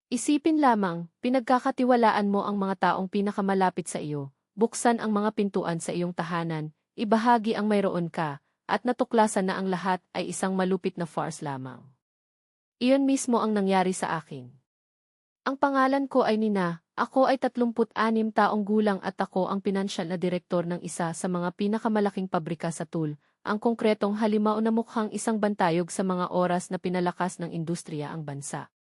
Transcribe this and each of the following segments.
Isipin lamang, pinagkakatiwalaan mo ang mga taong pinakamalapit sa iyo, buksan ang mga pintuan sa iyong tahanan, ibahagi ang mayroon ka, at natuklasan na ang lahat ay isang malupit na farce lamang. Iyon mismo ang nangyari sa akin. Ang pangalan ko ay Nina, ako ay 36 taong gulang at ako ang pinansyal na direktor ng isa sa mga pinakamalaking pabrika sa Toul, ang konkretong halimaw na mukhang isang bantayog sa mga oras na pinalakas ng industriya ang bansa.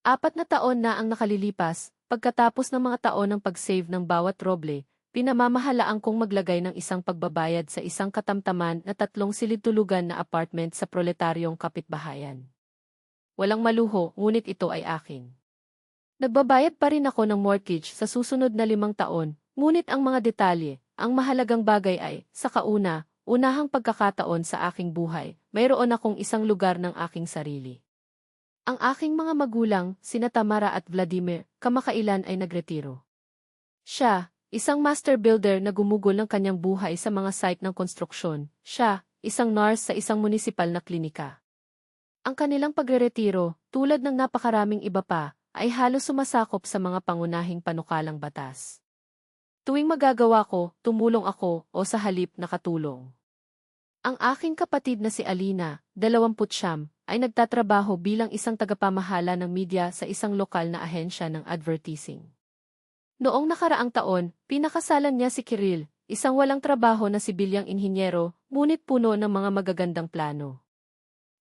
4 na taon na ang nakalilipas, pagkatapos ng mga taon ng pag-save ng bawat roble, pinamamahalaan kong maglagay ng isang pagbabayad sa isang katamtaman na 3 silid-tulugan na apartment sa proletaryong kapitbahayan. Walang maluho, ngunit ito ay akin. Nagbabayad pa rin ako ng mortgage sa susunod na 5 taon, ngunit ang mga detalye, ang mahalagang bagay ay, sa unahang pagkakataon sa aking buhay, mayroon akong isang lugar ng aking sarili. Ang aking mga magulang, sina Tamara at Vladimir, kamakailan ay nagretiro. Siya, isang master builder na gumugol ng kanyang buhay sa mga site ng konstruksyon. Siya, isang nurse sa isang munisipal na klinika. Ang kanilang pagreretiro, tulad ng napakaraming iba pa, ay halos sumasakop sa mga pangunahing panukalang batas. Tuwing magagawa ko, tumulong ako o sa halip nakatulong. Ang aking kapatid na si Alina, 29, ay nagtatrabaho bilang isang tagapamahala ng media sa isang lokal na ahensya ng advertising. Noong nakaraang taon, pinakasalan niya si Kirill, isang walang trabaho na sibilyang inhinyero, ngunit puno ng mga magagandang plano.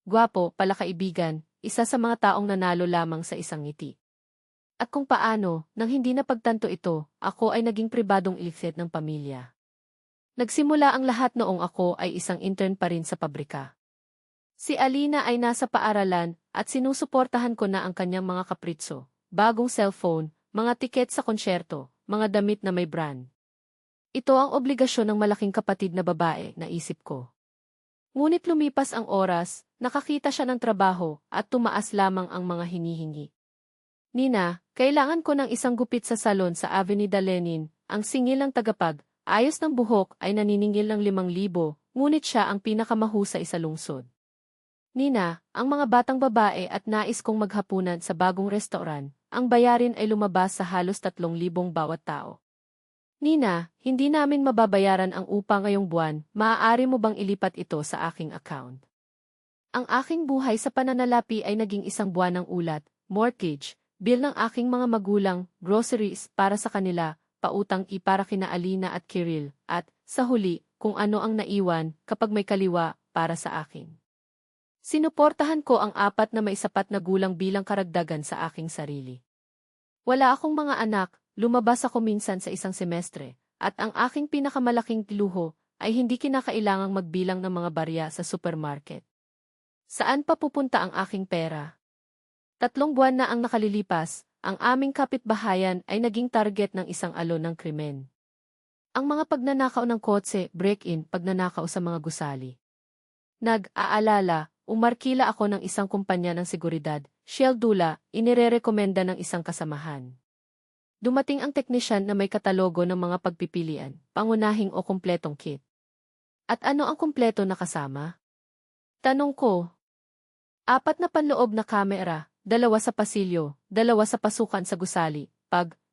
Gwapo, palakaibigan, isa sa mga taong nanalo lamang sa isang ngiti. At kung paano, nang hindi napagtanto ito, ako ay naging pribadong ilikset ng pamilya. Nagsimula ang lahat noong ako ay isang intern pa rin sa pabrika. Si Alina ay nasa paaralan at sinusuportahan ko na ang kanyang mga kapritso, bagong cellphone, mga tiket sa konsyerto, mga damit na may brand. Ito ang obligasyon ng malaking kapatid na babae, naisip ko. Ngunit lumipas ang oras, nakakita siya ng trabaho at tumaas lamang ang mga hinihingi. Nina, kailangan ko ng isang gupit sa salon sa Avenida Lenin, ang singil ng ayos ng buhok ay naniningil ng 5,000, ngunit siya ang pinakamahusay sa lungsod. Nina, ang mga batang babae at nais kong maghapunan sa bagong restaurant, ang bayarin ay lumabas sa halos 3,000 bawat tao. Nina, hindi namin mababayaran ang upa ngayong buwan, maaari mo bang ilipat ito sa aking account? Ang aking buhay sa pananalapi ay naging isang buwan ng ulat, mortgage, bill ng aking mga magulang, groceries para sa kanila, pautang para kina Alina at Kirill, at, sa huli, kung ano ang naiwan, kapag may kaliwa, para sa akin. Sinuportahan ko ang 4 na may sapat na gulang bilang karagdagan sa aking sarili. Wala akong mga anak, lumabas ako minsan sa isang semestre, at ang aking pinakamalaking luho ay hindi kinakailangang magbilang ng mga barya sa supermarket. Saan pa pupunta ang aking pera? 3 buwan na ang nakalilipas, ang aming kapitbahayan ay naging target ng isang alon ng krimen. Ang mga pagnanakaw ng kotse, break-in, pagnanakaw sa mga gusali. Nag-aalala, umarkila ako ng isang kumpanya ng seguridad, Shell Dula, inirerekomenda ng isang kasamahan. Dumating ang teknisyan na may katalogo ng mga pagpipilian, pangunahing o kumpletong kit. At ano ang kumpleto na kasama? Tanong ko. 4 na panloob na kamera, 2 sa pasilyo, 2 sa pasukan sa gusali,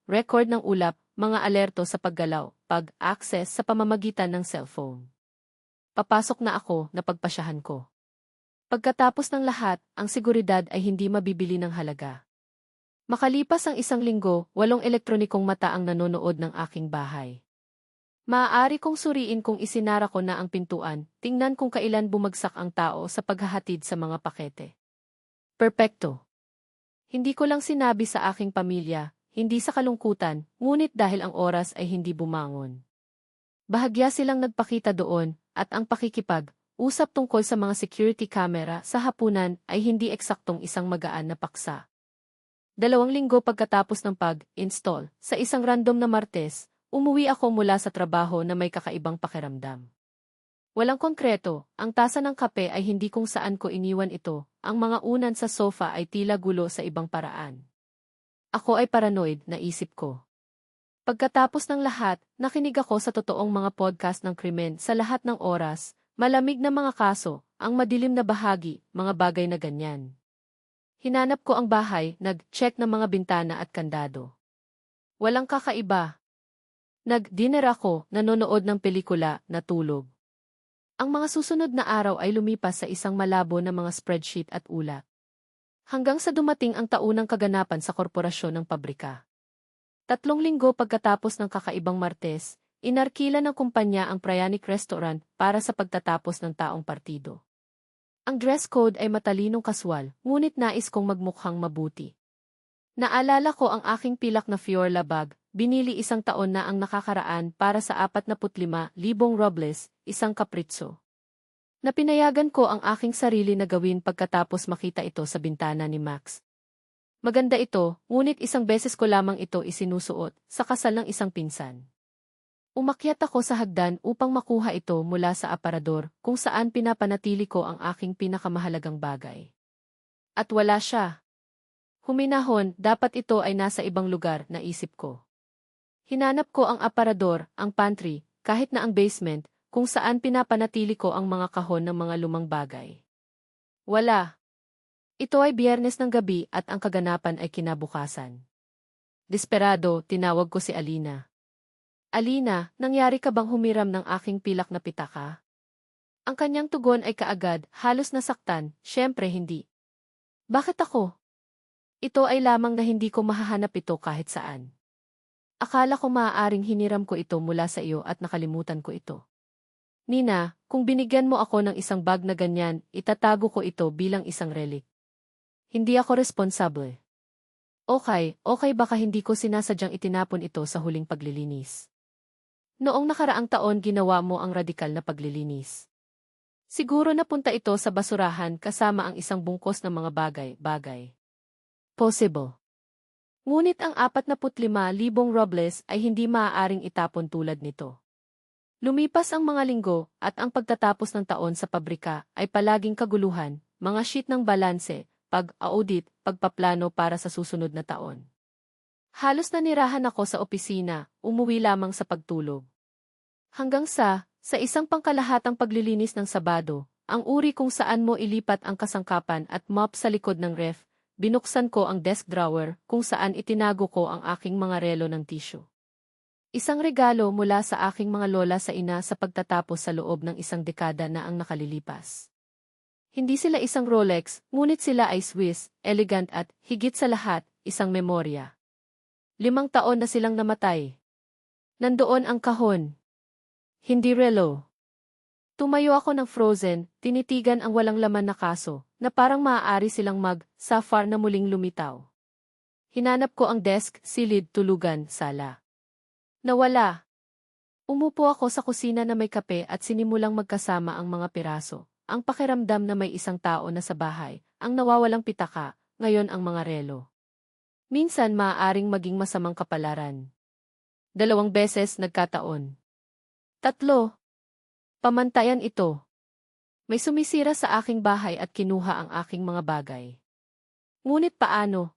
record ng ulap, mga alerto sa paggalaw, access sa pamamagitan ng cellphone. Papasok na ako, napagpasyahan ko. Pagkatapos ng lahat, ang seguridad ay hindi mabibili ng halaga. Makalipas ang 1 linggo, 8 elektronikong mata ang nanonood ng aking bahay. Maaari kong suriin kung isinara ko na ang pintuan, tingnan kung kailan bumagsak ang tao sa paghahatid sa mga pakete. Perpekto. Hindi ko lang sinabi sa aking pamilya, hindi sa kalungkutan, ngunit dahil ang oras ay hindi bumangon. Bahagya silang nagpakita doon, at ang pakikipag-usap tungkol sa mga security camera sa hapunan ay hindi eksaktong isang magaan na paksa. 2 linggo pagkatapos ng pag-install, sa isang random na Martes, umuwi ako mula sa trabaho na may kakaibang pakiramdam. Walang konkreto, ang tasa ng kape ay hindi kung saan ko iniwan ito, ang mga unan sa sofa ay tila gulo sa ibang paraan. Ako ay paranoid, naisip ko. Pagkatapos ng lahat, nakinig ako sa totoong mga podcast ng krimen sa lahat ng oras, malamig na mga kaso, ang madilim na bahagi, mga bagay na ganyan. Hinanap ko ang bahay, nag-check ng mga bintana at kandado. Walang kakaiba. Nag-dinner ako, nanonood ng pelikula, natulog. Ang mga susunod na araw ay lumipas sa isang malabo na mga spreadsheet at ulat. Hanggang sa dumating ang taunang kaganapan sa korporasyon ng pabrika. 3 linggo pagkatapos ng kakaibang Martes, inarkila ng kumpanya ang Praionic Restaurant para sa pagtatapos ng taong partido. Ang dress code ay matalinong kaswal, ngunit nais kong magmukhang mabuti. Naalala ko ang aking pilak na Fiorla bag, binili 1 taon na ang nakakaraan para sa 45,000 rubles, isang kapritso. Napinayagan ko ang aking sarili na gawin pagkatapos makita ito sa bintana ni Max. Maganda ito, ngunit 1 beses ko lamang ito isinusuot sa kasal ng isang pinsan. Umakyat ako sa hagdan upang makuha ito mula sa aparador kung saan pinapanatili ko ang aking pinakamahalagang bagay. At wala siya. Huminahon, dapat ito ay nasa ibang lugar, naisip ko. Hinanap ko ang aparador, ang pantry, kahit na ang basement, kung saan pinapanatili ko ang mga kahon ng mga lumang bagay. Wala. Ito ay Biyernes ng gabi at ang kaganapan ay kinabukasan. Desperado, tinawag ko si Alina. Alina, nangyari ka bang humiram ng aking pilak na pitaka? Ang kanyang tugon ay kaagad, halos nasaktan, syempre hindi. Bakit ako? Ito ay lamang na hindi ko mahahanap ito kahit saan. Akala ko maaaring hiniram ko ito mula sa iyo at nakalimutan ko ito. Nina, kung binigyan mo ako ng isang bag na ganyan, itatago ko ito bilang isang relic. Hindi ako responsable. Okay baka hindi ko sinasadyang itinapon ito sa huling paglilinis. Noong nakaraang taon ginawa mo ang radikal na paglilinis. Siguro napunta ito sa basurahan kasama ang isang bungkos ng mga bagay. Possible. Ngunit ang 45,000 rubles ay hindi maaaring itapon tulad nito. Lumipas ang mga linggo at ang pagtatapos ng taon sa pabrika ay palaging kaguluhan, mga sheet ng balanse, pag-audit, pagpaplano para sa susunod na taon. Halos nanirahan ako sa opisina, umuwi lamang sa pagtulog. Hanggang sa isang pangkalahatang paglilinis ng Sabado, ang uri kung saan mo ilipat ang kasangkapan at mop sa likod ng ref, binuksan ko ang desk drawer kung saan itinago ko ang aking mga relo ng tissue. Isang regalo mula sa aking mga lola sa ina sa pagtatapos sa loob ng 1 dekada na ang nakalilipas. Hindi sila isang Rolex, ngunit sila ay Swiss, elegant at, higit sa lahat, isang memorya. 5 taon na silang namatay. Nandoon ang kahon. Hindi relo. Tumayo ako ng frozen, tinitigan ang walang laman na kaso, na parang maaari silang mag-safar na muling lumitaw. Hinanap ko ang desk, silid, tulugan, sala. Nawala. Umupo ako sa kusina na may kape at sinimulang magkasama ang mga piraso. Ang pakiramdam na may isang tao na sa bahay, ang nawawalang pitaka, ngayon ang mga relo. Minsan maaaring maging masamang kapalaran. 2 beses nagkataon. 3. Pamantayan ito. May sumisira sa aking bahay at kinuha ang aking mga bagay. Ngunit paano?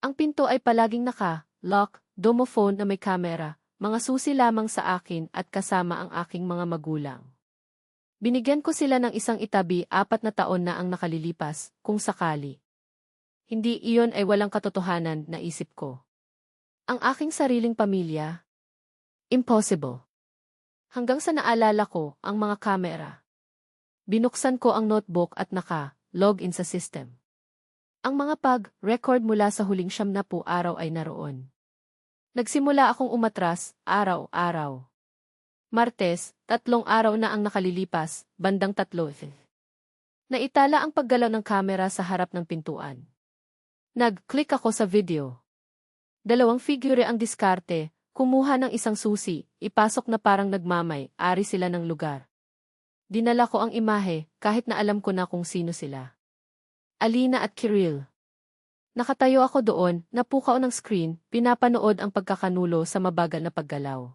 Ang pinto ay palaging naka-lock, domophone na may kamera, mga susi lamang sa akin at kasama ang aking mga magulang. Binigyan ko sila ng isang itabi, 4 na taon na ang nakalilipas, kung sakali. Hindi iyon ay walang katotohanan, naisip ko. Ang aking sariling pamilya? Impossible. Hanggang sa naalala ko ang mga kamera. Binuksan ko ang notebook at naka-log in sa system. Ang mga pag-record mula sa huling 70 araw ay naroon. Nagsimula akong umatras, araw-araw. Martes, 3 araw na ang nakalilipas, bandang 3. Naitala ang paggalaw ng kamera sa harap ng pintuan. Nag-click ako sa video. 2 figure ang diskarte, kumuha ng isang susi, ipasok na parang nagmamay-ari sila ng lugar. Dinala ko ang imahe, kahit na alam ko na kung sino sila. Alina at Kirill. Nakatayo ako doon, napukaw ng screen, pinapanood ang pagkakanulo sa mabagal na paggalaw.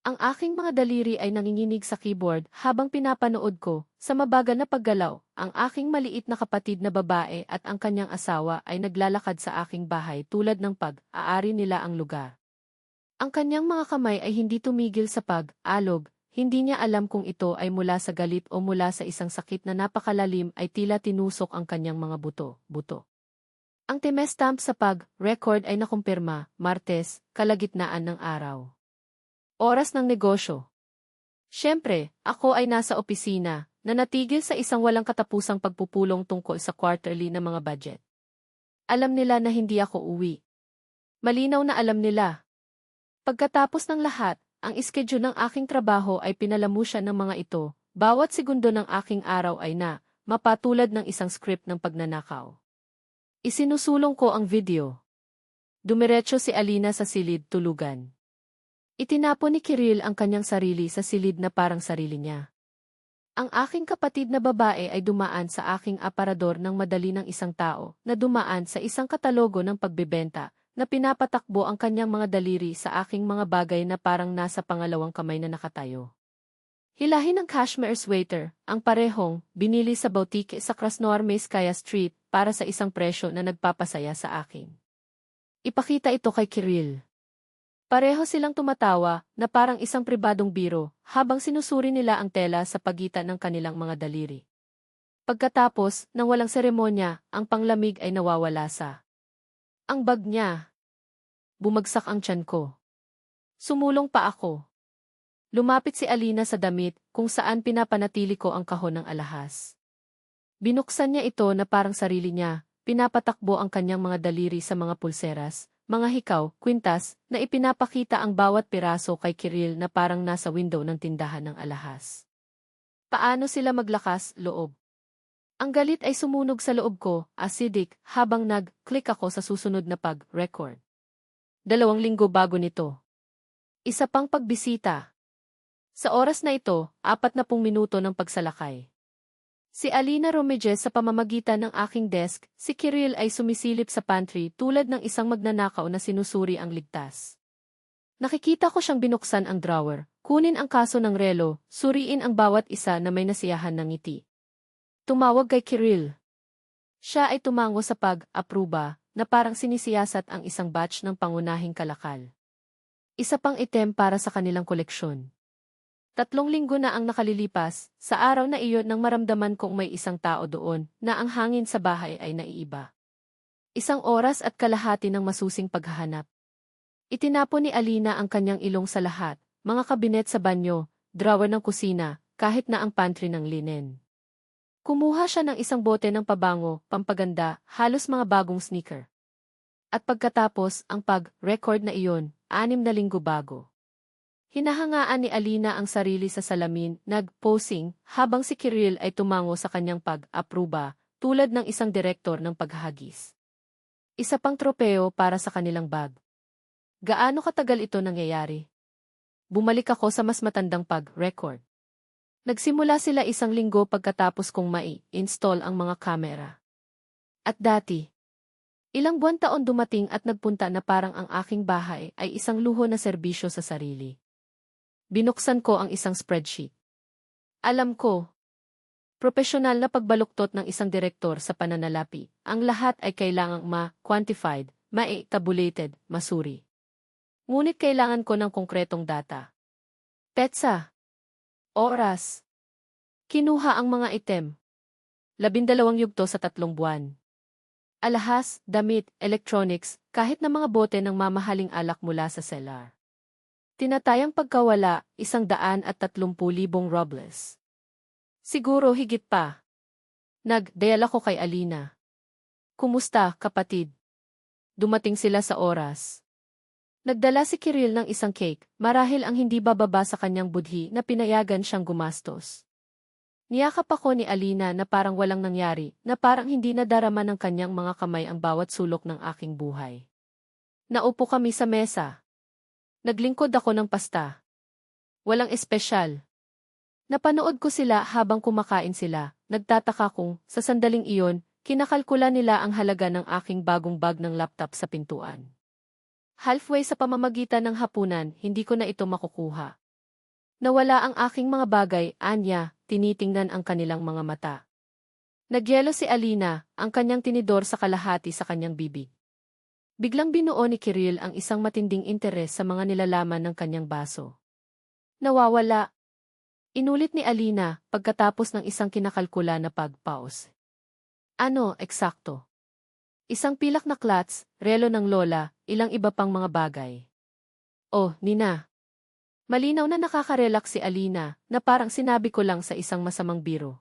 Ang aking mga daliri ay nanginginig sa keyboard habang pinapanood ko, sa mabagal na paggalaw, ang aking maliit na kapatid na babae at ang kanyang asawa ay naglalakad sa aking bahay tulad ng pag-aari nila ang lugar. Ang kanyang mga kamay ay hindi tumigil sa pag-alog, hindi niya alam kung ito ay mula sa galit o mula sa isang sakit na napakalalim ay tila tinusok ang kanyang mga buto. Ang timestamp sa pag-record ay nakumpirma, Martes, kalagitnaan ng araw. Oras ng negosyo. Siyempre, ako ay nasa opisina, na natigil sa isang walang katapusang pagpupulong tungkol sa quarterly na mga budget. Alam nila na hindi ako uwi. Malinaw na alam nila. Pagkatapos ng lahat, ang schedule ng aking trabaho ay pinalamusya ng mga ito, bawat segundo ng aking araw ay mapatulad ng isang script ng pagnanakaw. Isinusulong ko ang video. Dumiretso si Alina sa silid tulugan. Itinapon ni Kiril ang kanyang sarili sa silid na parang sarili niya. Ang aking kapatid na babae ay dumaan sa aking aparador ng madali ng isang tao na dumaan sa isang katalogo ng pagbebenta na pinapatakbo ang kanyang mga daliri sa aking mga bagay na parang nasa pangalawang kamay na nakatayo. Hilahin ng cashmere's waiter, ang parehong, binili sa boutique sa Krasnoarmeyskaya Street para sa isang presyo na nagpapasaya sa akin. Ipakita ito kay Kiril. Pareho silang tumatawa na parang isang pribadong biro habang sinusuri nila ang tela sa pagitan ng kanilang mga daliri. Pagkatapos, nang walang seremonya, ang panglamig ay nawawala sa ang bag niya. Bumagsak ang tiyan ko. Sumulong pa ako. Lumapit si Alina sa damit kung saan pinapanatili ko ang kahon ng alahas. Binuksan niya ito na parang sarili niya, pinapatakbo ang kanyang mga daliri sa mga pulseras, mga hikaw, kwintas, na ipinapakita ang bawat piraso kay Kiril na parang nasa window ng tindahan ng alahas. Paano sila maglakas loob? Ang galit ay sumunog sa loob ko, acidic, habang nag-click ako sa susunod na pag-record. 2 linggo bago nito. Isa pang pagbisita. Sa oras na ito, 40 minuto ng pagsalakay. Si Alina Romejes sa pamamagitan ng aking desk, si Kiril ay sumisilip sa pantry tulad ng isang magnanakaw na sinusuri ang ligtas. Nakikita ko siyang binuksan ang drawer, kunin ang kaso ng relo, suriin ang bawat isa na may nasiyahan ng ngiti. Tumawag kay Kiril. Siya ay tumango sa pag-apruba na parang sinisiyasat ang isang batch ng pangunahing kalakal. Isa pang item para sa kanilang koleksyon. 3 linggo na ang nakalilipas, sa araw na iyon nang maramdaman kong may isang tao doon, na ang hangin sa bahay ay naiiba. 1 oras at kalahati ng masusing paghahanap. Itinapon ni Alina ang kanyang ilong sa lahat, mga kabinet sa banyo, drawer ng kusina, kahit na ang pantry ng linen. Kumuha siya ng isang bote ng pabango, pampaganda, halos mga bagong sneaker. At pagkatapos, ang pag-record na iyon, 6 na linggo bago. Hinahangaan ni Alina ang sarili sa salamin, nag-posing, habang si Kiril ay tumango sa kanyang pag-apruba, tulad ng isang direktor ng paghahagis. Isa pang tropeo para sa kanilang bag. Gaano katagal ito nangyayari? Bumalik ako sa mas matandang pag-record. Nagsimula sila 1 linggo pagkatapos kong mai-install ang mga kamera. At dati, ilang buwan taon dumating at nagpunta na parang ang aking bahay ay isang luho na serbisyo sa sarili. Binuksan ko ang isang spreadsheet. Alam ko, propesyonal na pagbaluktot ng isang direktor sa pananalapi, ang lahat ay kailangang ma-quantified, ma-tabulated, masuri. Ngunit kailangan ko ng konkretong data. Petsa. Oras. Kinuha ang mga item. 12 yugto sa 3 buwan. Alahas, damit, electronics, kahit na mga bote ng mamahaling alak mula sa cellar. Tinatayang pagkawala, 130,000 rubles. Siguro higit pa. Nag-dial ako kay Alina. Kumusta, kapatid? Dumating sila sa oras. Nagdala si Kiril ng isang cake, marahil ang hindi bababa sa kanyang budhi na pinayagan siyang gumastos. Niyakap ako ni Alina na parang walang nangyari, na parang hindi nadarama ng kanyang mga kamay ang bawat sulok ng aking buhay. Naupo kami sa mesa. Naglingkod ako ng pasta. Walang espesyal. Napanood ko sila habang kumakain sila, nagtataka kung, sa sandaling iyon, kinakalkula nila ang halaga ng aking bagong bag ng laptop sa pintuan. Halfway sa pamamagitan ng hapunan, hindi ko na ito makukuha. Nawala ang aking mga bagay, anya, tinitingnan ang kanilang mga mata. Nagyelo si Alina, ang kanyang tinidor sa kalahati sa kanyang bibig. Biglang binuo ni Kiril ang isang matinding interes sa mga nilalaman ng kanyang baso. Nawawala. Inulit ni Alina pagkatapos ng isang kinakalkula na pag-pause. Ano, eksakto? Isang pilak na klats, relo ng lola, ilang iba pang mga bagay. Oh, Nina. Malinaw na nakaka-relax si Alina, na parang sinabi ko lang sa isang masamang biro.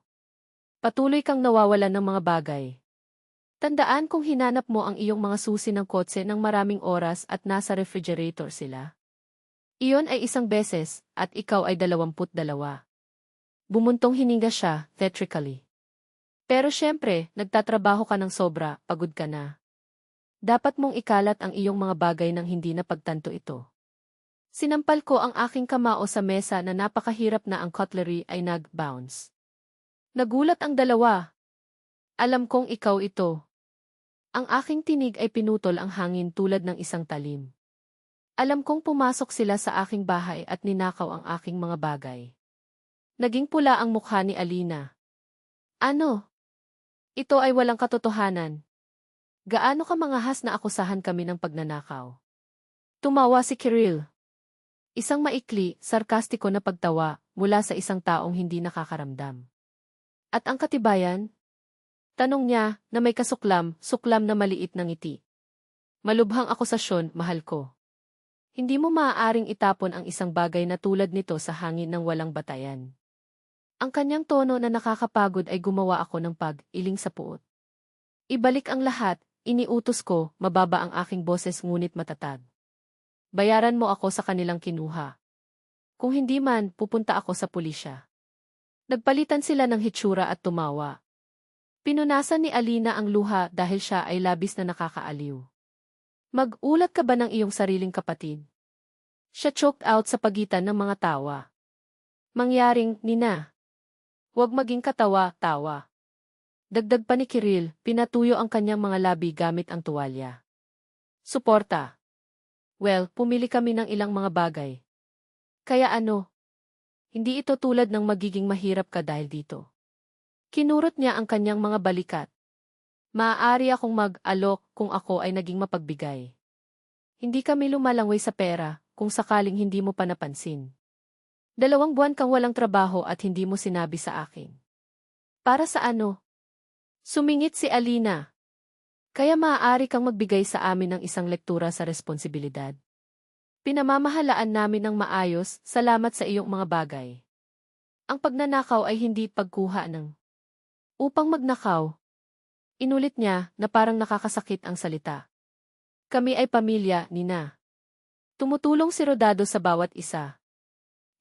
Patuloy kang nawawalan ng mga bagay. Tandaan kung hinanap mo ang iyong mga susi ng kotse ng maraming oras at nasa refrigerator sila. Iyon ay isang beses, at ikaw ay 22. Bumuntong hininga siya, theatrically. Pero syempre, nagtatrabaho ka ng sobra, pagod ka na. Dapat mong ikalat ang iyong mga bagay nang hindi napagtanto ito. Sinampal ko ang aking kamao sa mesa na napakahirap na ang cutlery ay nag-bounce. Nagulat ang dalawa. Alam kong ikaw ito. Ang aking tinig ay pinutol ang hangin tulad ng isang talim. Alam kong pumasok sila sa aking bahay at ninakaw ang aking mga bagay. Naging pula ang mukha ni Alina. Ano? Ito ay walang katotohanan. Gaano ka mangahas na akusahan kami ng pagnanakaw? Tumawa si Kirill. Isang maikli, sarkastiko na pagtawa mula sa isang taong hindi nakakaramdam. At ang katibayan? Tanong niya na may suklam na maliit na ngiti. Malubhang akusasyon, mahal ko. Hindi mo maaaring itapon ang isang bagay na tulad nito sa hangin ng walang batayan. Ang kanyang tono na nakakapagod ay gumawa ako ng pag-iling sa puot. Ibalik ang lahat, iniutos ko, mababa ang aking boses ngunit matatag. Bayaran mo ako sa kanilang kinuha. Kung hindi man, pupunta ako sa pulisya. Nagpalitan sila ng hitsura at tumawa. Pinunasan ni Alina ang luha dahil siya ay labis na nakakaaliw. Mag-ulat ka ba ng iyong sariling kapatid? Siya choked out sa pagitan ng mga tawa. Mangyaring, Nina. Huwag maging katawa-tawa. Dagdag pa ni Kirill, pinatuyo ang kanyang mga labi gamit ang tuwalya. Suporta. Well, pumili kami ng ilang mga bagay. Kaya ano? Hindi ito tulad ng magiging mahirap ka dahil dito. Kinurot niya ang kanyang mga balikat. Maaari akong mag-alok kung ako ay naging mapagbigay. Hindi kami lumalangway sa pera kung sakaling hindi mo pa napansin. 2 buwan kang walang trabaho at hindi mo sinabi sa akin. Para sa ano? Sumingit si Alina. Kaya maaari kang magbigay sa amin ng isang lektura sa responsibilidad. Pinamamahalaan namin ng maayos, salamat sa iyong mga bagay. Ang pagnanakaw ay hindi pagkuha ng upang magnakaw. Inulit niya na parang nakakasakit ang salita. Kami ay pamilya, Nina. Tumutulong si Rodado sa bawat isa.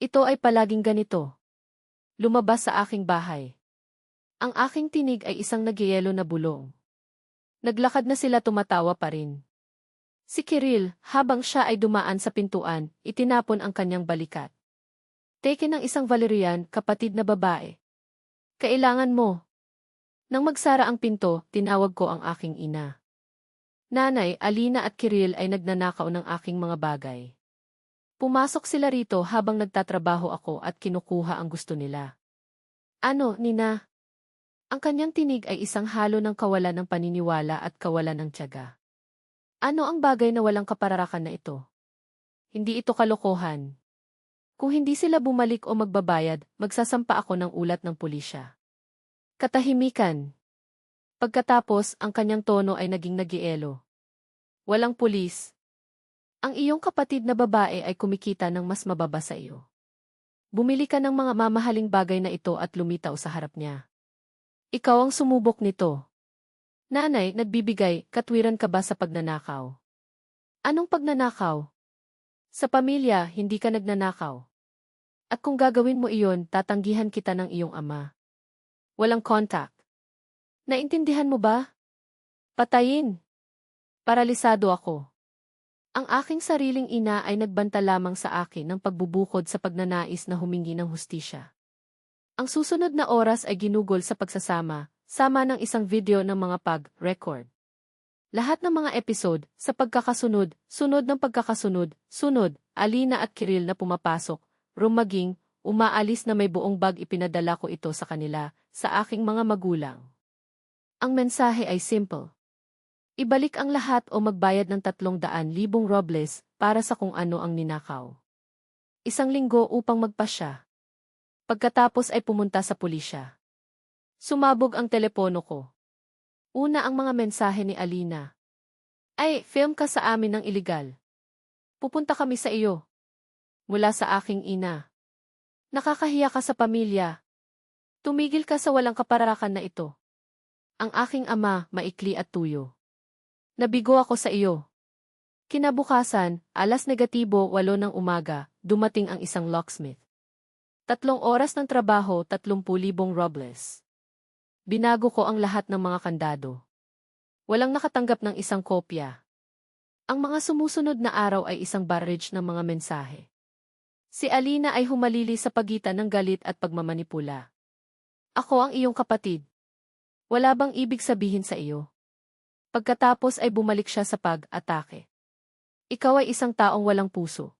Ito ay palaging ganito. Lumabas sa aking bahay. Ang aking tinig ay isang nagyayelo na bulong. Naglakad na sila tumatawa pa rin. Si Kirill, habang siya ay dumaan sa pintuan, itinapon ang kanyang balikat. Teke ng isang Valerian, kapatid na babae. Kailangan mo. Nang magsara ang pinto, tinawag ko ang aking ina. Nanay, Alina at Kirill ay nagnanakaw ng aking mga bagay. Pumasok sila rito habang nagtatrabaho ako at kinukuha ang gusto nila. Ano, Nina? Ang kanyang tinig ay isang halo ng kawalan ng paniniwala at kawalan ng tiyaga. Ano ang bagay na walang kapararakan na ito? Hindi ito kalokohan. Kung hindi sila bumalik o magbabayad, magsasampa ako ng ulat ng pulisya. Katahimikan. Pagkatapos, ang kanyang tono ay naging nagielo. Walang pulis. Ang iyong kapatid na babae ay kumikita ng mas mababa sa iyo. Bumili ka ng mga mamahaling bagay na ito at lumitaw sa harap niya. Ikaw ang sumubok nito. Nanay, nagbibigay, katwiran ka ba sa pagnanakaw? Anong pagnanakaw? Sa pamilya, hindi ka nagnanakaw. At kung gagawin mo iyon, tatanggihan kita ng iyong ama. Walang contact. Naintindihan mo ba? Patayin. Paralisado ako. Ang aking sariling ina ay nagbanta lamang sa akin ng pagbubukod sa pagnanais na humingi ng hustisya. Ang susunod na oras ay ginugol sa pagsasama, sama ng isang video ng mga pag-record. Lahat ng mga episode, sa pagkakasunod, sunod ng pagkakasunod, sunod, Alina at Kirill na pumapasok, rumaging, umaalis na may buong bag ipinadala ko ito sa kanila, sa aking mga magulang. Ang mensahe ay simple. Ibalik ang lahat o magbayad ng 300,000 robles para sa kung ano ang ninakaw. 1 linggo upang magpasya. Pagkatapos ay pumunta sa pulisya. Sumabog ang telepono ko. Una ang mga mensahe ni Alina. Ay, film ka sa amin ng iligal. Pupunta kami sa iyo. Mula sa aking ina. Nakakahiya ka sa pamilya. Tumigil ka sa walang kaparakan na ito. Ang aking ama, maikli at tuyo. Nabigo ako sa iyo. Kinabukasan, alas negatibo 8 ng umaga, dumating ang isang locksmith. 3 oras ng trabaho, 30,000 robles. Binago ko ang lahat ng mga kandado. Walang nakatanggap ng isang kopya. Ang mga sumusunod na araw ay isang barrage ng mga mensahe. Si Alina ay humalili sa pagitan ng galit at pagmamanipula. Ako ang iyong kapatid. Wala bang ibig sabihin sa iyo? Pagkatapos ay bumalik siya sa pag-atake. Ikaw ay isang taong walang puso.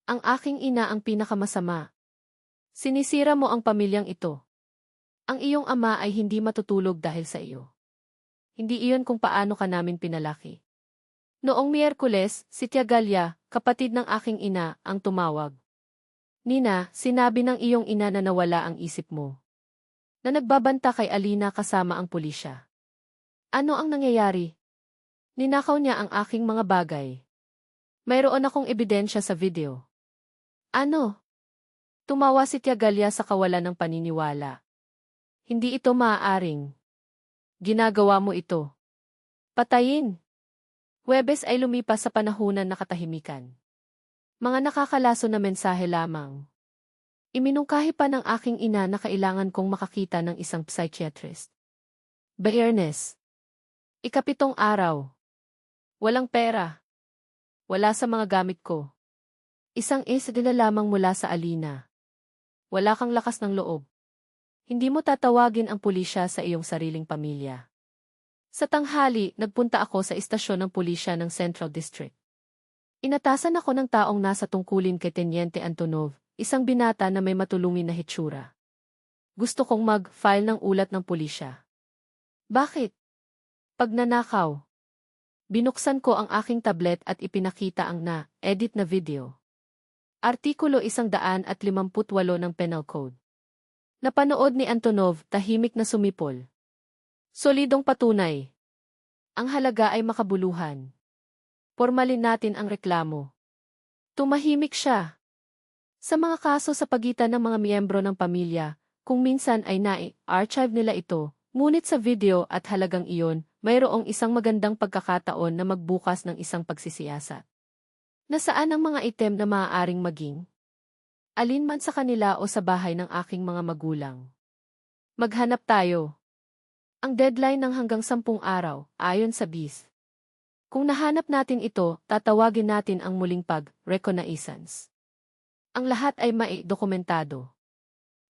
Ang aking ina ang pinakamasama. Sinisira mo ang pamilyang ito. Ang iyong ama ay hindi matutulog dahil sa iyo. Hindi iyon kung paano ka namin pinalaki. Noong Miyerkules, si Tia Galia, kapatid ng aking ina, ang tumawag. Nina, sinabi ng iyong ina na nawala ang isip mo. Na nagbabanta kay Alina kasama ang pulisya. Ano ang nangyayari? Ninakaw niya ang aking mga bagay. Mayroon akong ebidensya sa video. Ano? Tumawa si Tia Galia sa kawalan ng paniniwala. Hindi ito maaaring. Ginagawa mo ito. Patayin. Huwebes ay lumipas sa panahunan na katahimikan. Mga nakakalaso na mensahe lamang. Iminungkahi pa ng aking ina na kailangan kong makakita ng isang psychiatrist. Biyernes. 7 araw. Walang pera. Wala sa mga gamit ko. Isang isdila lamang mula sa Alina. Wala kang lakas ng loob. Hindi mo tatawagin ang pulisya sa iyong sariling pamilya. Sa tanghali, nagpunta ako sa istasyon ng pulisya ng Central District. Inatasan ako ng taong nasa tungkulin kay Teniente Antonov, isang binata na may matulungin na hitsura. Gusto kong mag-file ng ulat ng pulisya. Bakit? Pagnanakaw. Binuksan ko ang aking tablet at ipinakita ang na-edit na video. Artikulo 158 ng Penal Code. Napanood ni Antonov, tahimik na sumipol. Solidong patunay. Ang halaga ay makabuluhan. Formalin natin ang reklamo. Tumahimik siya. Sa mga kaso sa pagitan ng mga miyembro ng pamilya, kung minsan ay archive nila ito, ngunit sa video at halagang iyon, mayroong isang magandang pagkakataon na magbukas ng isang pagsisiyasat. Nasaan ang mga item na maaaring maging? Alinman sa kanila o sa bahay ng aking mga magulang. Maghanap tayo. Ang deadline ng hanggang 10 araw, ayon sa BIS. Kung nahanap natin ito, tatawagin natin ang muling pag-reconnaissance. Ang lahat ay dokumentado.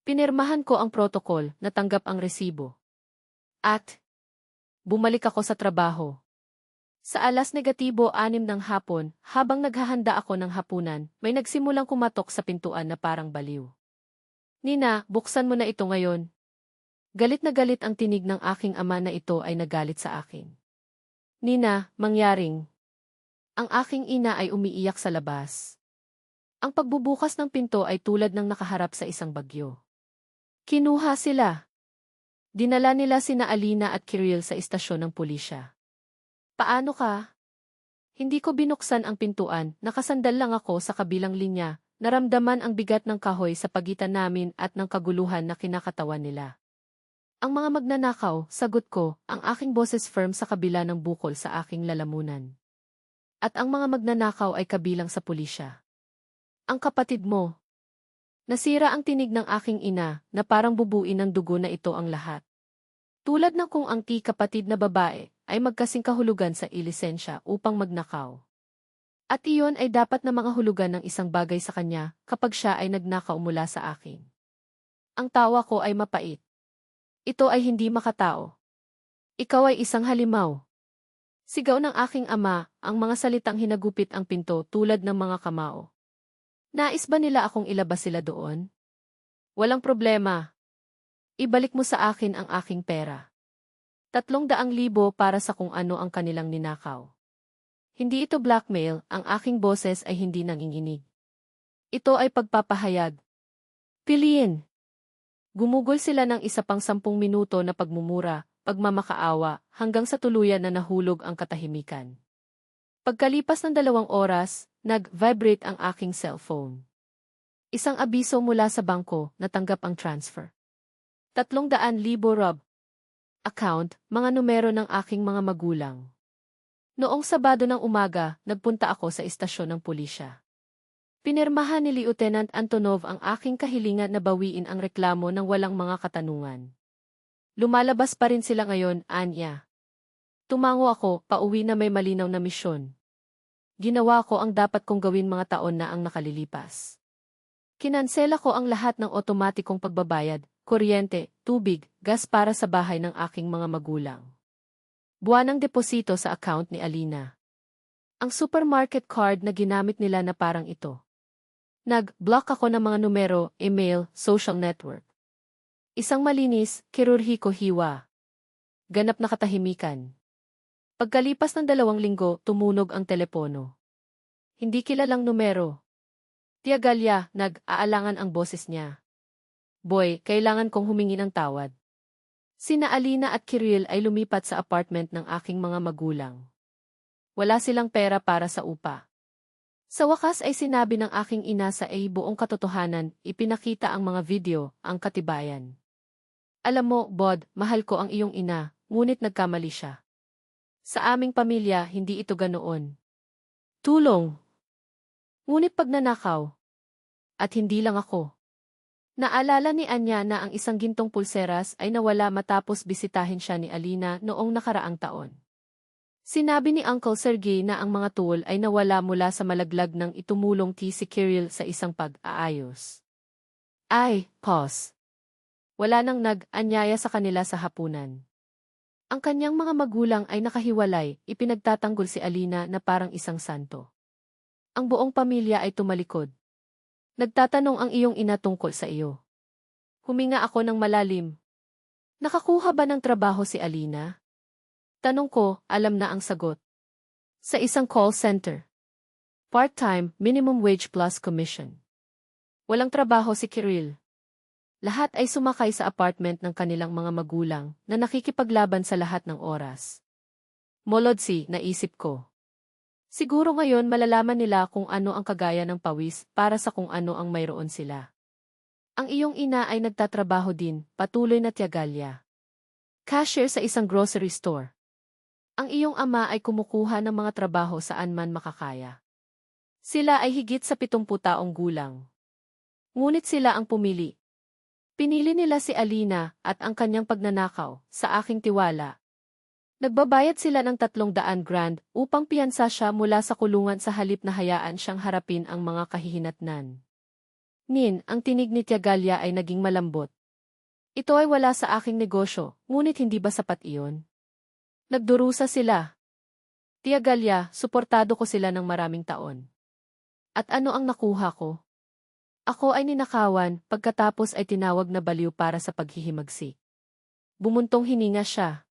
Pinirmahan ko ang protocol, natanggap ang resibo. At bumalik ako sa trabaho. Sa alas negatibo 6 ng hapon, habang naghahanda ako ng hapunan, may nagsimulang kumatok sa pintuan na parang baliw. Nina, buksan mo na ito ngayon. Galit na galit ang tinig ng aking ama na ito ay nagalit sa akin. Nina, mangyaring. Ang aking ina ay umiiyak sa labas. Ang pagbubukas ng pinto ay tulad ng nakaharap sa isang bagyo. Kinuha sila. Dinala nila sina Alina at Kirill sa istasyon ng pulisya. Paano ka? Hindi ko binuksan ang pintuan, nakasandal lang ako sa kabilang linya, naramdaman ang bigat ng kahoy sa pagitan namin at ng kaguluhan na kinakatawan nila. Ang mga magnanakaw, sagot ko, ang aking boses firm sa kabila ng bukol sa aking lalamunan. At ang mga magnanakaw ay kabilang sa pulisya. Ang kapatid mo. Nasira ang tinig ng aking ina na parang bubuin ng dugo na ito ang lahat. Tulad ng kung ang kapatid na babae ay magkasing kahulugan sa ilisensya upang magnakaw. At iyon ay dapat na mga hulugan ng isang bagay sa kanya kapag siya ay nagnakaw mula sa akin. Ang tawa ko ay mapait. Ito ay hindi makatao. Ikaw ay isang halimaw. Sigaw ng aking ama, ang mga salitang hinagupit ang pinto tulad ng mga kamao. Nais ba nila akong ilabas sila doon? Walang problema. Ibalik mo sa akin ang aking pera. 300,000 para sa kung ano ang kanilang ninakaw. Hindi ito blackmail, ang aking boses ay hindi nanginginig. Ito ay pagpapahayag. Piliin. Gumugol sila ng isa pang 10 minuto na pagmumura, pagmamakaawa, hanggang sa tuluyan na nahulog ang katahimikan. Pagkalipas ng 2 oras, nag-vibrate ang aking cellphone. Isang abiso mula sa bangko, natanggap ang transfer. 300,000 Rob. Account, mga numero ng aking mga magulang. Noong Sabado ng umaga, nagpunta ako sa istasyon ng pulisya. Pinirmahan ni Lieutenant Antonov ang aking kahilingan na bawiin ang reklamo ng walang mga katanungan. Lumalabas pa rin sila ngayon, Anya. Tumango ako, pauwi na may malinaw na misyon. Ginawa ko ang dapat kong gawin mga taon na ang nakalilipas. Kinansela ko ang lahat ng otomatikong pagbabayad, kuryente, tubig, gas para sa bahay ng aking mga magulang. Buwanang deposito sa account ni Alina. Ang supermarket card na ginamit nila na parang ito. Nag-block ako ng mga numero, email, social network. Isang malinis, kirurhiko hiwa. Ganap na katahimikan. Pagkalipas ng 2 linggo, tumunog ang telepono. Hindi kilalang numero. Tia Galia, nag-aalangan ang boses niya. Boy, kailangan kong humingi ng tawad. Sina Alina at Kirill ay lumipat sa apartment ng aking mga magulang. Wala silang pera para sa upa. Sa wakas ay sinabi ng aking ina sa buong katotohanan, ipinakita ang mga video, ang katibayan. Alam mo, Bod, mahal ko ang iyong ina, ngunit nagkamali siya. Sa aming pamilya, hindi ito ganoon. Tulong. Ngunit pagnanakaw. At hindi lang ako. Naalala ni Anya na ang isang gintong pulseras ay nawala matapos bisitahin siya ni Alina noong nakaraang taon. Sinabi ni Uncle Sergey na ang mga tool ay nawala mula sa malaglag ng itumulong si Kirill sa isang pag-aayos. Pause. Wala nang nag-anyaya sa kanila sa hapunan. Ang kanyang mga magulang ay nakahiwalay, ipinagtatanggol si Alina na parang isang santo. Ang buong pamilya ay tumalikod. Nagtatanong ang iyong ina tungkol sa iyo. Huminga ako ng malalim. Nakakuha ba ng trabaho si Alina? Tanong ko, alam na ang sagot. Sa isang call center. Part-time, minimum wage plus commission. Walang trabaho si Kirill. Lahat ay sumakay sa apartment ng kanilang mga magulang na nakikipaglaban sa lahat ng oras. Molodsi, naisip ko. Siguro ngayon malalaman nila kung ano ang kagaya ng pawis para sa kung ano ang mayroon sila. Ang iyong ina ay nagtatrabaho din, patuloy na tiyagalya. Cashier sa isang grocery store. Ang iyong ama ay kumukuha ng mga trabaho saan man makakaya. Sila ay higit sa 70 taong gulang. Ngunit sila ang pumili. Pinili nila si Alina at ang kanyang pagnanakaw sa aking tiwala. Nagbabayad sila ng 300,000 upang piyansa siya mula sa kulungan sa halip na hayaan siyang harapin ang mga kahihinatnan. Ang tinig ni Tiagalia ay naging malambot. Ito ay wala sa aking negosyo, ngunit hindi ba sapat iyon? Nagdurusa sila. Tiagalia, suportado ko sila ng maraming taon. At ano ang nakuha ko? Ako ay ninakawan, pagkatapos ay tinawag na baliw para sa paghihimagsik. Bumuntong hininga siya.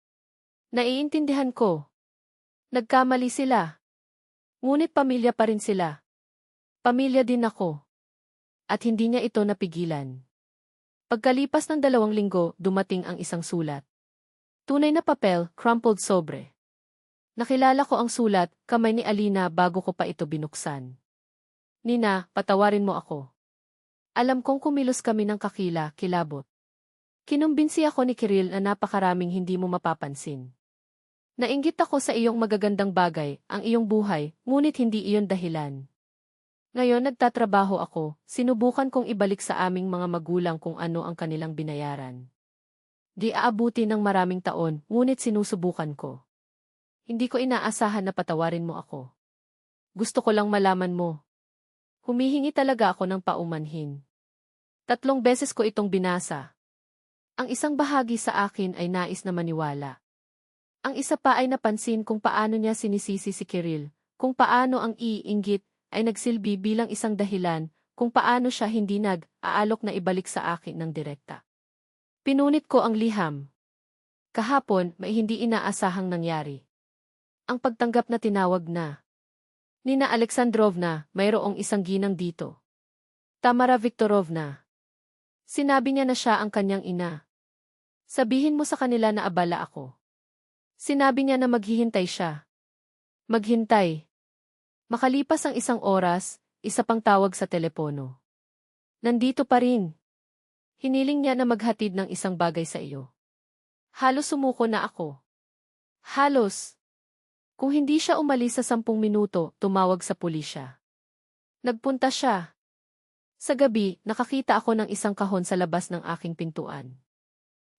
Naiintindihan ko. Nagkamali sila. Ngunit pamilya pa rin sila. Pamilya din ako. At hindi niya ito napigilan. Pagkalipas ng 2 linggo, dumating ang isang sulat. Tunay na papel, crumpled sobre. Nakilala ko ang sulat, kamay ni Alina bago ko pa ito binuksan. Nina, patawarin mo ako. Alam kong kumilos kami ng kakila, kilabot. Kinumbinsi ako ni Kirill na napakaraming hindi mo mapapansin. Nainggit ako sa iyong magagandang bagay, ang iyong buhay, ngunit hindi iyon dahilan. Ngayon nagtatrabaho ako, sinubukan kong ibalik sa aming mga magulang kung ano ang kanilang binayaran. Di aabuti ng maraming taon, ngunit sinusubukan ko. Hindi ko inaasahan na patawarin mo ako. Gusto ko lang malaman mo. Humihingi talaga ako ng paumanhin. 3 beses ko itong binasa. Ang isang bahagi sa akin ay nais na maniwala. Ang isa pa ay napansin kung paano niya sinisisi si Kirill, kung paano ang iinggit ay nagsilbi bilang isang dahilan, kung paano siya hindi nag-aalok na ibalik sa akin ng direkta. Pinunit ko ang liham. Kahapon, may hindi inaasahang nangyari. Ang pagtanggap na tinawag na. Nina Alexandrovna, mayroong isang ginang dito. Tamara Viktorovna. Sinabi niya na siya ang kanyang ina. Sabihin mo sa kanila na abala ako. Sinabi niya na maghihintay siya. Maghintay. Makalipas ang 1 oras, isa pang tawag sa telepono. Nandito pa rin. Hiniling niya na maghatid ng isang bagay sa iyo. Halos sumuko na ako. Halos. Kung hindi siya umalis sa 10 minuto, tumawag sa pulisya. Nagpunta siya. Sa gabi, nakakita ako ng isang kahon sa labas ng aking pintuan.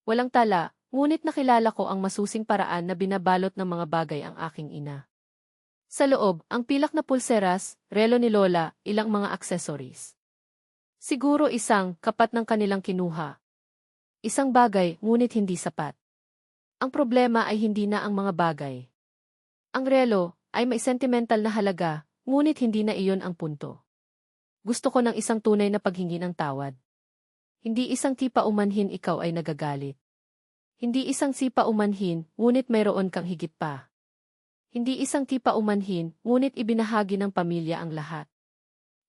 Walang tala, ngunit nakilala ko ang masusing paraan na binabalot ng mga bagay ang aking ina. Sa loob, ang pilak na pulseras, relo ni Lola, ilang mga accessories. Siguro isang, kapat ng kanilang kinuha. Isang bagay, ngunit hindi sapat. Ang problema ay hindi na ang mga bagay. Ang relo, ay may sentimental na halaga, ngunit hindi na iyon ang punto. Gusto ko ng isang tunay na paghingi ng tawad. Hindi isang tipa umanhin ikaw ay nagagalit. Hindi isang sipa umanhin, ngunit mayroon kang higit pa. Hindi isang tipa umanhin, ngunit ibinahagi ng pamilya ang lahat.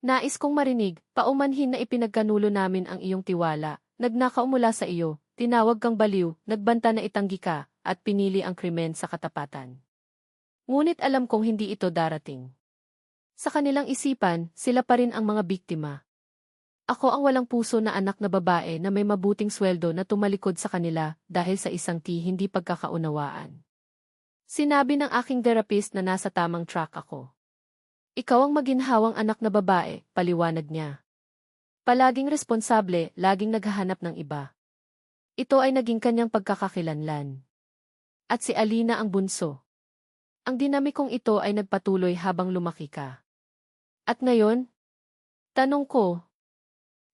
Nais kong marinig, paumanhin na ipinagkanulo namin ang iyong tiwala, nagnakaw mula sa iyo, tinawag kang baliw, nagbanta na itanggi ka, at pinili ang krimen sa katapatan. Ngunit alam kong hindi ito darating. Sa kanilang isipan, sila pa rin ang mga biktima. Ako ang walang puso na anak na babae na may mabuting sweldo na tumalikod sa kanila dahil sa isang hindi pagkakaunawaan. Sinabi ng aking therapist na nasa tamang track ako. Ikaw ang maginhawang anak na babae, paliwanag niya. Palaging responsable, laging naghahanap ng iba. Ito ay naging kanyang pagkakakilanlan. At si Alina ang bunso. Ang dinamikong ito ay nagpatuloy habang lumaki ka. At ngayon? Tanong ko.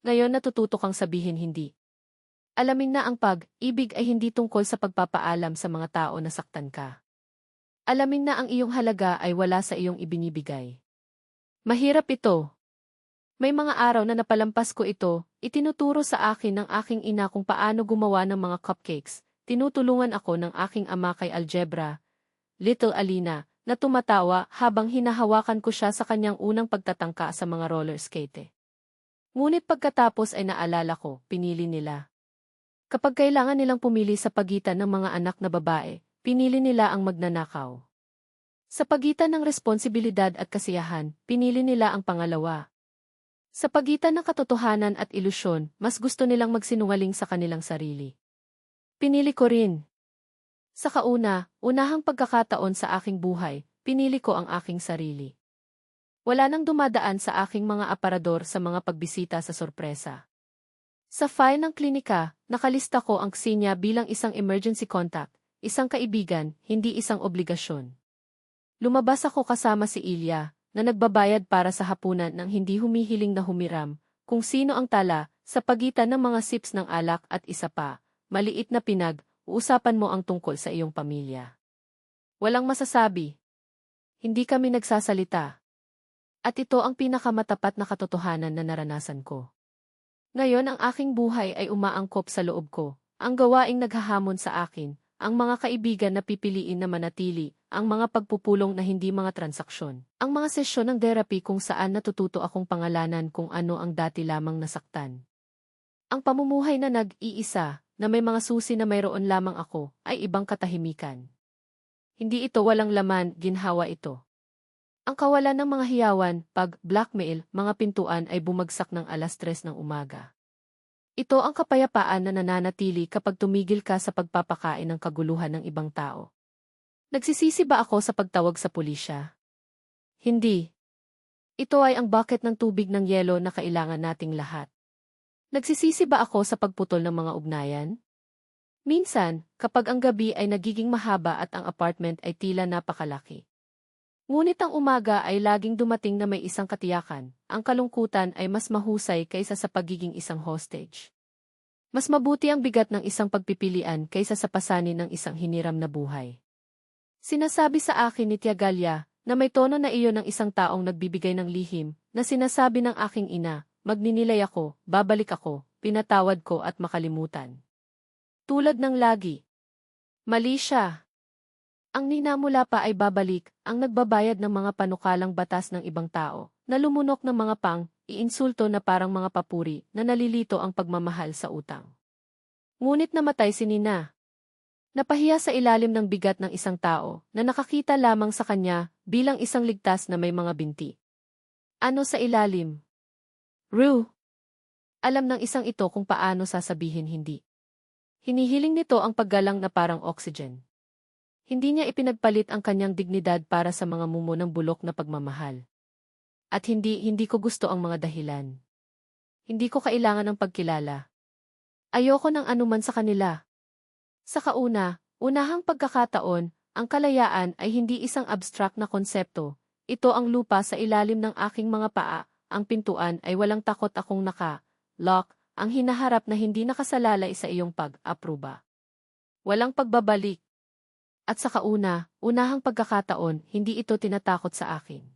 Ngayon natututo kang sabihin hindi. Alamin na ang pag-ibig ay hindi tungkol sa pagpapaalam sa mga tao na saktan ka. Alamin na ang iyong halaga ay wala sa iyong ibinibigay. Mahirap ito. May mga araw na napalampas ko ito, itinuturo sa akin ng aking ina kung paano gumawa ng mga cupcakes, tinutulungan ako ng aking ama kay algebra, Little Alina, na tumatawa habang hinahawakan ko siya sa kanyang unang pagtatangka sa mga roller skate. Ngunit pagkatapos ay naalala ko, pinili nila. Kapag kailangan nilang pumili sa pagitan ng mga anak na babae, pinili nila ang magnanakaw. Sa pagitan ng responsibilidad at kasiyahan, pinili nila ang pangalawa. Sa pagitan ng katotohanan at ilusyon, mas gusto nilang magsinungaling sa kanilang sarili. Pinili ko rin. Sa unahang pagkakataon sa aking buhay, pinili ko ang aking sarili. Wala nang dumadaan sa aking mga aparador sa mga pagbisita sa sorpresa. Sa file ng klinika, nakalista ko ang ksinya bilang isang emergency contact, isang kaibigan, hindi isang obligasyon. Lumabas ako kasama si Ilya, na nagbabayad para sa hapunan ng hindi humihiling na humiram, kung sino ang tala, sa pagitan ng mga sips ng alak at isa pa, maliit na uusapan mo ang tungkol sa iyong pamilya. Walang masasabi. Hindi kami nagsasalita. At ito ang pinakamatapat na katotohanan na naranasan ko. Ngayon ang aking buhay ay umaangkop sa loob ko, ang gawaing naghahamon sa akin, ang mga kaibigan na pipiliin na manatili, ang mga pagpupulong na hindi mga transaksyon, ang mga sesyon ng therapy kung saan natututo akong pangalanan kung ano ang dati lamang nasaktan. Ang pamumuhay na nag-iisa, na may mga susi na mayroon lamang ako, ay ibang katahimikan. Hindi ito walang laman, ginhawa ito. Ang kawalan ng mga hiyawan, pag-blackmail, mga pintuan ay bumagsak ng 3:00 ng umaga. Ito ang kapayapaan na nananatili kapag tumigil ka sa pagpapakain ng kaguluhan ng ibang tao. Nagsisisi ba ako sa pagtawag sa pulisya? Hindi. Ito ay ang bucket ng tubig ng yelo na kailangan nating lahat. Nagsisisi ba ako sa pagputol ng mga ugnayan? Minsan, kapag ang gabi ay nagiging mahaba at ang apartment ay tila napakalaki. Ngunit ang umaga ay laging dumating na may isang katiyakan, ang kalungkutan ay mas mahusay kaysa sa pagiging isang hostage. Mas mabuti ang bigat ng isang pagpipilian kaysa sa pasanin ng isang hiniram na buhay. Sinasabi sa akin ni Tiagalia na may tono na iyon ng isang taong nagbibigay ng lihim, na sinasabi ng aking ina, magninilay ako, babalik ako, pinatawad ko at makalimutan. Tulad ng lagi. Mali siya. Ang ninamula pa ay babalik, ang nagbabayad ng mga panukalang batas ng ibang tao, na lumunok ng mga iinsulto na parang mga papuri, na nalilito ang pagmamahal sa utang. Ngunit namatay si Nina. Napahiya sa ilalim ng bigat ng isang tao na nakakita lamang sa kanya bilang isang ligtas na may mga binti. Ano sa ilalim? Rue. Alam ng isang ito kung paano sasabihin hindi. Hinihiling nito ang paggalang na parang oxygen. Hindi niya ipinagpalit ang kanyang dignidad para sa mga mumo ng bulok na pagmamahal. At hindi ko gusto ang mga dahilan. Hindi ko kailangan ng pagkilala. Ayoko ng anuman sa kanila. Sa unahang pagkakataon, ang kalayaan ay hindi isang abstract na konsepto. Ito ang lupa sa ilalim ng aking mga paa, ang pintuan ay walang takot akong naka-lock, ang hinaharap na hindi nakasalalay sa iyong pag-apruba. Walang pagbabalik. At sa unahang pagkakataon, hindi ito tinatakot sa akin.